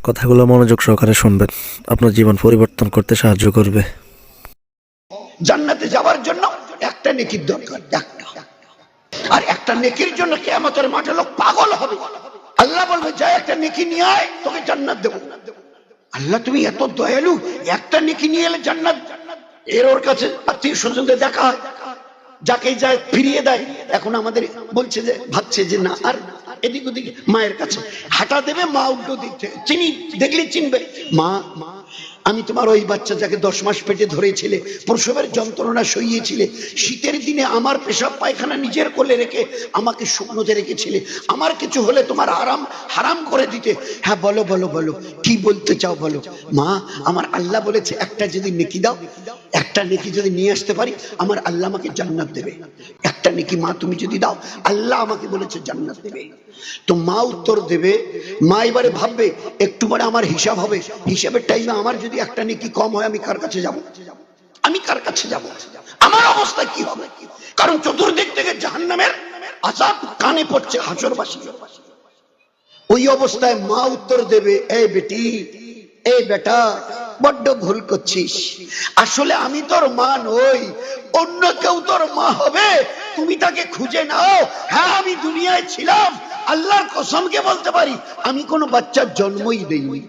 কথাগুলো মনোযোগ সহকারে শুনবেন, আপনার জীবন পরিবর্তন করতে সাহায্য করবে। জান্নাতে যাওয়ার জন্য একটা নেকির দরকার, একটা। আর একটা নেকির জন্য কিয়ামতের মাঠে লোক পাগল হবে। আল্লাহ বলবে যা একটা নেকি নিয়ে আয়, তোকে জান্নাত দেব। আল্লাহ তুমি এত দয়ালু, একটা নেকি নিয়ে এলে জান্নাত। এর ওর কাছে আত্মীয় স্বজনদের দেখা হয়, যাকে যায় ফিরিয়ে দেয়। এখন আমাদের বলছে যে, ভাবছে যে না আর এদিক ওদিক মায়ের কাছে হাঁটা দেবে, মা উল্টো দিক থেকে চিনি দেখলে চিনবে। মা, আমি তোমার ওই বাচ্চা যাকে 10 মাস পেটে ধরেছিলে, প্রসবের যন্ত্রণা সইয়েছিলে, শীতের দিনে আমার পেশাব পায়খানা নিজের কোলে রেখে আমাকে শুকনোতে রেখেছিলে, আমার কিছু হলে তোমার হারাম করে দিতে। হ্যাঁ বলো বলো বলো, কি বলতে চাও বলো। মা, আমার আল্লাহ বলেছে একটা যদি নেকি দাও, একটা নেকি যদি নিয়ে আসতে পারি, আমার আল্লাহ আমাকে জান্নাত দেবে। একটা নেকি মা তুমি যদি দাও, আল্লাহ আমাকে বলেছে জান্নাত দেবে। তো মা উত্তর দেবে, মা এবারে ভাববে একটু পরে আমার হিসাব হবে, হিসাবের টাইমে আমার যদি একটা নেকি কম হয়, আমি কার কাছে যাব? আমি কার কাছে যাব? আমার অবস্থা কি হবে? কারণ চতুর্দিক থেকে জাহান্নামের আযাব কানে পড়ছে হাসরবাসী। ওই অবস্থায় মা উত্তর দেবে, এই বেটি, এই বেটা, বড্ড ভুল করছিস। আসলে আমি তোর মা নই, অন্য কেউ তোর মা হবে, তুমি তাকে খুঁজে নাও। হ্যাঁ আমি দুনিয়ায় ছিলাম, আল্লাহর কসমকে বলতে পারি আমি কোনো বাচ্চার জন্মই দেইনি।